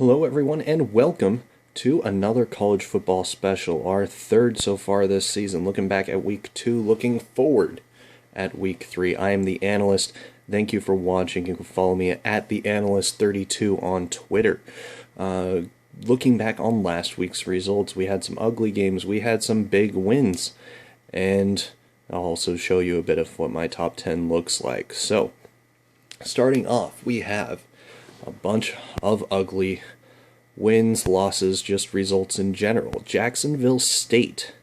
Hello, everyone, and welcome to another college football special, our third so far this season. Looking back at week 2, looking forward at week 3. I am the analyst. Thank you for watching. You can follow me at the analyst32 on Twitter. Looking back on last week's results, we had some ugly games, we had some big wins, and I'll also show you a bit of what my top 10 looks like. So, starting off, we have a bunch of ugly wins, losses, just results in general. Jacksonville State,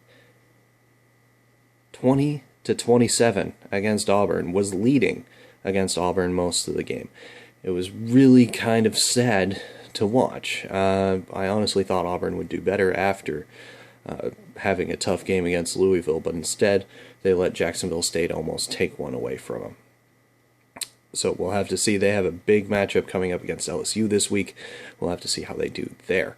20-27 against Auburn, was leading against Auburn most of the game. It was really kind of sad to watch. I honestly thought Auburn would do better after having a tough game against Louisville, but instead they let Jacksonville State almost take one away from them. So we'll have to see. They have a big matchup coming up against LSU this week. We'll have to see how they do there.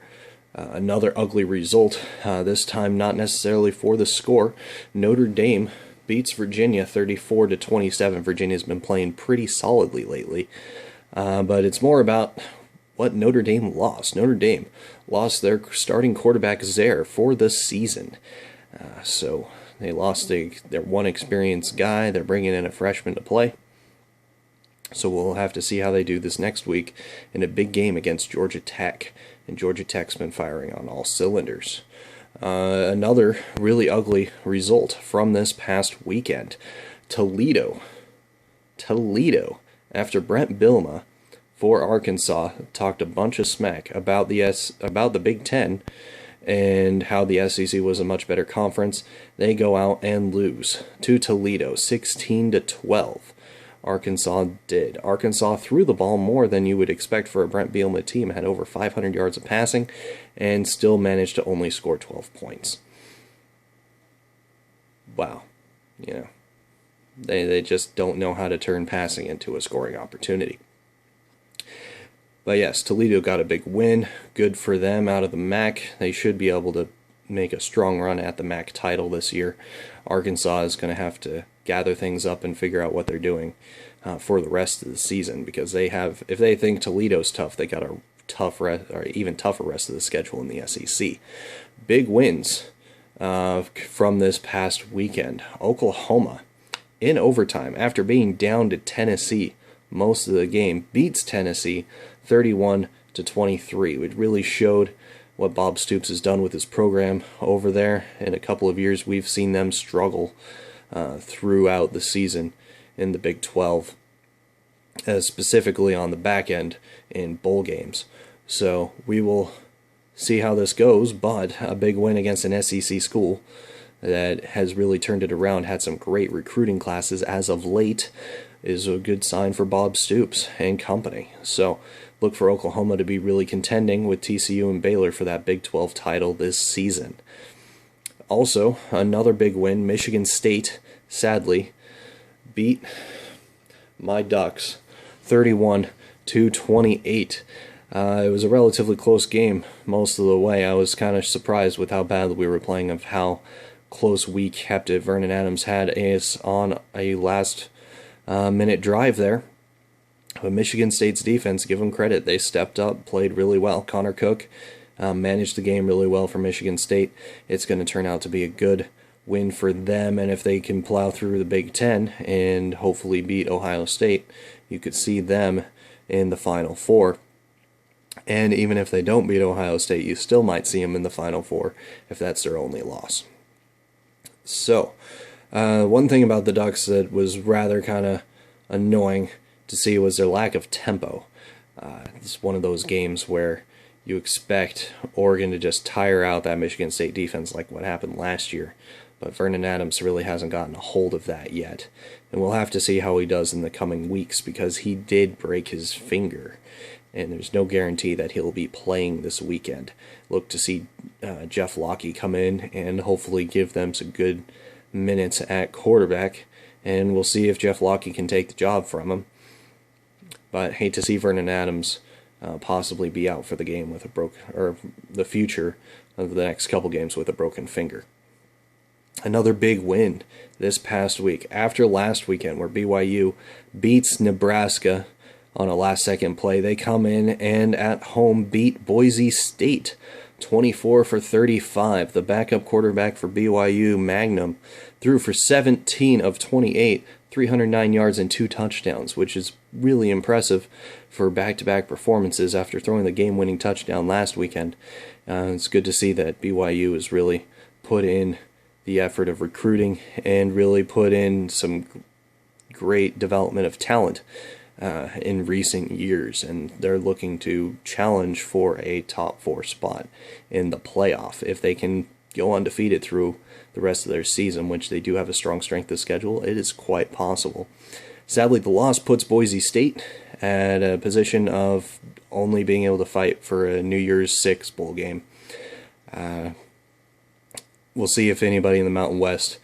Another ugly result, this time not necessarily for the score. Notre Dame beats Virginia 34-27. Virginia's been playing pretty solidly lately, but it's more about what Notre Dame lost. Notre Dame lost their starting quarterback Zaire for the season. So they lost their one experienced guy. They're bringing in a freshman to play. So we'll have to see how they do this next week in a big game against Georgia Tech. And Georgia Tech's been firing on all cylinders. Another really ugly result from this past weekend. Toledo, after Brent Bielema for Arkansas talked a bunch of smack about the Big Ten and how the SEC was a much better conference, they go out and lose to Toledo 16-12. Arkansas did. Arkansas threw the ball more than you would expect for a Brent Bielema team, had over 500 yards of passing, and still managed to only score 12 points. Wow. They just don't know how to turn passing into a scoring opportunity. But yes, Toledo got a big win. Good for them out of the MAC. They should be able to make a strong run at the MAC title this year. Arkansas is going to have to gather things up and figure out what they're doing for the rest of the season, because if they think Toledo's tough, they got a even tougher rest of the schedule in the SEC. Big wins from this past weekend. Oklahoma, in overtime, after being down to Tennessee most of the game, beats Tennessee 31-23, which really showed what Bob Stoops has done with his program over there. In a couple of years, we've seen them struggle throughout the season in the Big 12, specifically on the back end in bowl games. So we will see how this goes, but a big win against an SEC school that has really turned it around, had some great recruiting classes as of late, is a good sign for Bob Stoops and company. So look for Oklahoma to be really contending with TCU and Baylor for that Big 12 title this season. Also, another big win, Michigan State, sadly, beat my Ducks 31-28. It was a relatively close game most of the way. I was kind of surprised with how badly we were playing, of how close we kept it. Vernon Adams had us on a last-minute drive there. But Michigan State's defense, give them credit, they stepped up, played really well. Connor Cook managed the game really well for Michigan State. It's going to turn out to be a good win for them, and if they can plow through the Big Ten and hopefully beat Ohio State, you could see them in the Final Four. And even if they don't beat Ohio State, you still might see them in the Final Four if that's their only loss. So, one thing about the Ducks that was rather kind of annoying to see was their lack of tempo. It's one of those games where you expect Oregon to just tire out that Michigan State defense like what happened last year, but Vernon Adams really hasn't gotten a hold of that yet. And we'll have to see how he does in the coming weeks, because he did break his finger, and there's no guarantee that he'll be playing this weekend. Look to see Jeff Locke come in and hopefully give them some good minutes at quarterback, and we'll see if Jeff Locke can take the job from him. But hate to see Vernon Adams possibly be out for the game with the future of the next couple games with a broken finger. Another big win this past week, after last weekend where BYU beats Nebraska on a last-second play. They come in and at home beat Boise State 24-35. The backup quarterback for BYU, Magnum, threw for 17 of 28, 309 yards and 2 touchdowns, which is really impressive for back-to-back performances after throwing the game-winning touchdown last weekend. It's good to see that BYU has really put in the effort of recruiting and really put in some great development of talent in recent years, and they're looking to challenge for a top 4 spot in the playoff. If they can go undefeated through the rest of their season, which they do have a strong strength of schedule, it is quite possible. Sadly, the loss puts Boise State at a position of only being able to fight for a New Year's Six bowl game. We'll see if anybody in the Mountain West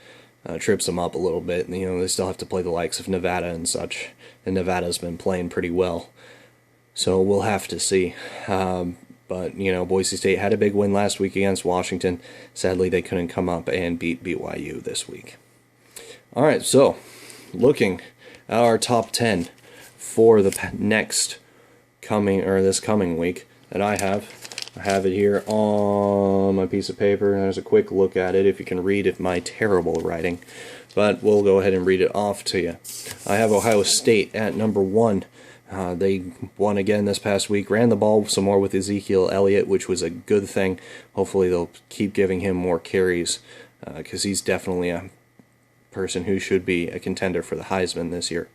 trips them up a little bit. You know, they still have to play the likes of Nevada and such, and Nevada's been playing pretty well, so we'll have to see. But, you know, Boise State had a big win last week against Washington. Sadly, they couldn't come up and beat BYU this week. All right, so looking at our top 10 for the this coming week that I have it here on my piece of paper. There's a quick look at it if you can read my terrible writing, but we'll go ahead and read it off to you. I have Ohio State at number 1. They won again this past week, ran the ball some more with Ezekiel Elliott, which was a good thing. Hopefully they'll keep giving him more carries because he's definitely a person who should be a contender for the Heisman this year.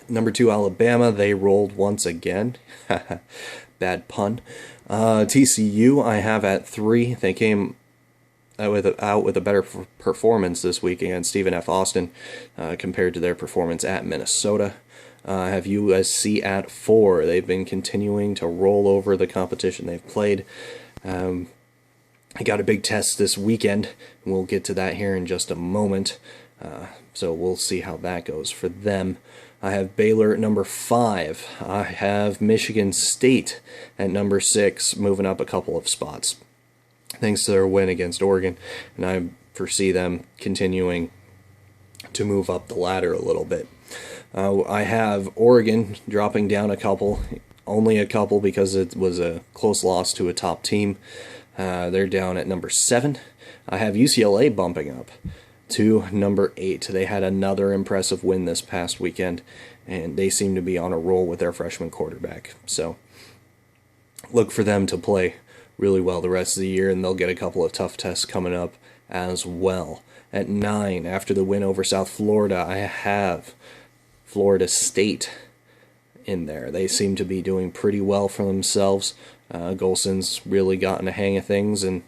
Number 2, Alabama, they rolled once again. Bad pun. TCU I have at 3. They came out with a better performance this week against Stephen F. Austin compared to their performance at Minnesota. I have USC at 4. They've been continuing to roll over the competition they've played. I got a big test this weekend. We'll get to that here in just a moment. So we'll see how that goes for them. I have Baylor at number 5. I have Michigan State at number 6, moving up a couple of spots, thanks to their win against Oregon. And I foresee them continuing to move up the ladder a little bit. I have Oregon dropping down a couple, only a couple because it was a close loss to a top team. They're down at number 7. I have UCLA bumping up to number 8. They had another impressive win this past weekend, and they seem to be on a roll with their freshman quarterback. So look for them to play really well the rest of the year, and they'll get a couple of tough tests coming up as well. At 9, after the win over South Florida, I have Florida State in there. They seem to be doing pretty well for themselves. Golson's really gotten a hang of things, and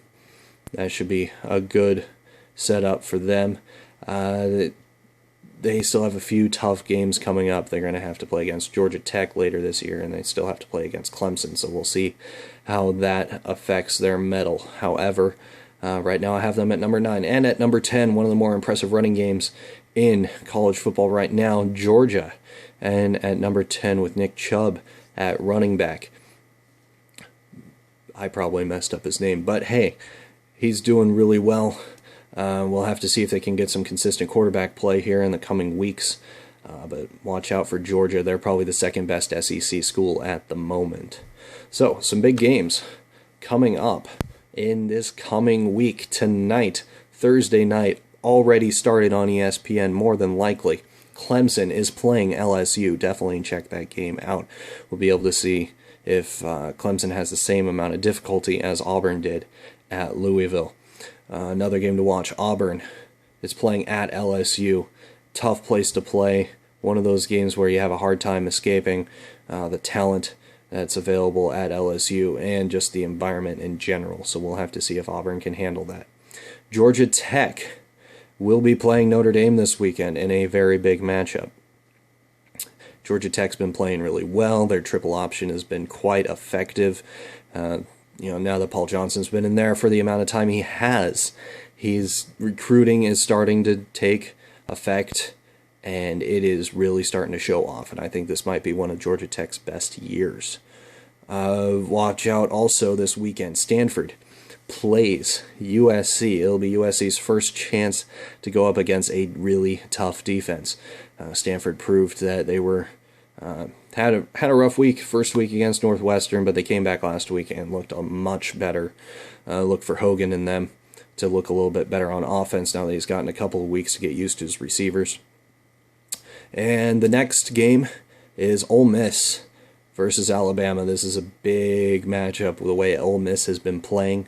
that should be a good setup for them. They still have a few tough games coming up. They're going to have to play against Georgia Tech later this year, and they still have to play against Clemson, so we'll see how that affects their mettle. However, right now I have them at number 9. And at number 10, one of the more impressive running games in college football right now, Georgia. And at number 10 with Nick Chubb at running back. I probably messed up his name, but hey, he's doing really well. We'll have to see if they can get some consistent quarterback play here in the coming weeks. But watch out for Georgia. They're probably the second best SEC school at the moment. So, some big games coming up in this coming week. Tonight, Thursday night, already started on ESPN, more than likely. Clemson is playing LSU. Definitely check that game out. We'll be able to see if Clemson has the same amount of difficulty as Auburn did at Louisville. Another game to watch, Auburn is playing at LSU. Tough place to play. One of those games where you have a hard time escaping the talent that's available at LSU and just the environment in general. So we'll have to see if Auburn can handle that. Georgia Tech will be playing Notre Dame this weekend in a very big matchup. Georgia Tech's been playing really well. Their triple option has been quite effective. Now that Paul Johnson's been in there for the amount of time he has, his recruiting is starting to take effect, and it is really starting to show off. And I think this might be one of Georgia Tech's best years. Watch out also this weekend. Stanford plays USC. It'll be USC's first chance to go up against a really tough defense. Stanford proved that they were had a rough week, first week against Northwestern, but they came back last week and looked much better. Look for Hogan and them to look a little bit better on offense now that he's gotten a couple of weeks to get used to his receivers. And the next game is Ole Miss versus Alabama. This is a big matchup with the way Ole Miss has been playing.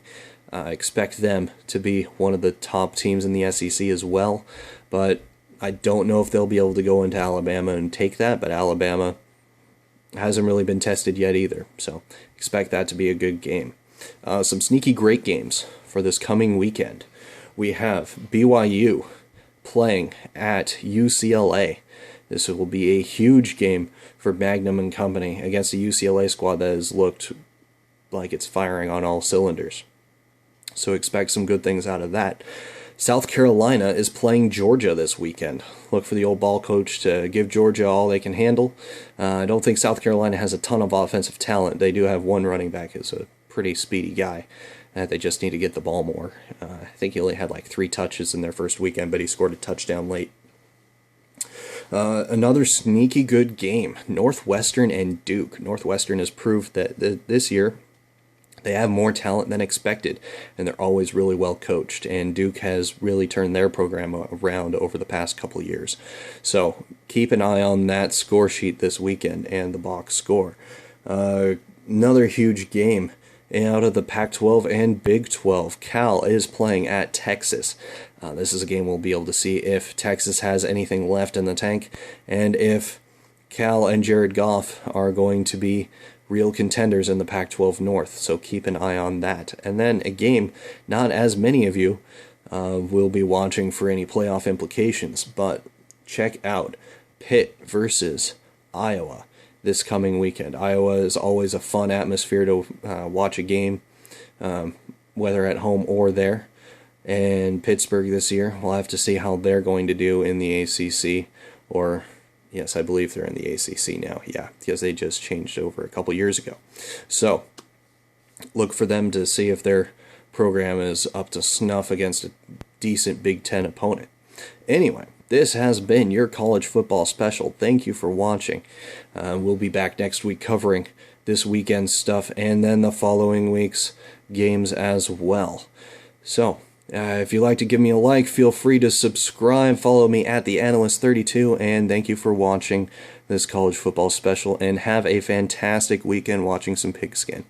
I expect them to be one of the top teams in the SEC as well, but I don't know if they'll be able to go into Alabama and take that, but Alabama hasn't really been tested yet either, so expect that to be a good game. Some sneaky great games for this coming weekend. We have BYU playing at UCLA. This will be a huge game for Magnum and company against a UCLA squad that has looked like it's firing on all cylinders. So expect some good things out of that. South Carolina is playing Georgia this weekend. Look for the old ball coach to give Georgia all they can handle. I don't think South Carolina has a ton of offensive talent. They do have one running back who's a pretty speedy guy. They just need to get the ball more. I think he only had like 3 touches in their first weekend, but he scored a touchdown late. Another sneaky good game, Northwestern and Duke. Northwestern has proved that this year they have more talent than expected, and they're always really well coached, and Duke has really turned their program around over the past couple of years. So keep an eye on that score sheet this weekend and the box score. Another huge game out of the Pac-12 and Big 12. Cal is playing at Texas. This is a game we'll be able to see if Texas has anything left in the tank, and if Cal and Jared Goff are going to be real contenders in the Pac-12 North, so keep an eye on that. And then a game not as many of you will be watching for any playoff implications, but check out Pitt versus Iowa this coming weekend. Iowa is always a fun atmosphere to watch a game, whether at home or there. And Pittsburgh this year, we'll have to see how they're going to do in the ACC, or yes, I believe they're in the ACC now, yeah, because they just changed over a couple years ago. So, look for them to see if their program is up to snuff against a decent Big Ten opponent. Anyway, this has been your college football special. Thank you for watching. We'll be back next week covering this weekend's stuff and then the following week's games as well. So, if you'd like to give me a like, feel free to subscribe, follow me at TheAnalyst32, and thank you for watching this college football special, and have a fantastic weekend watching some pigskin.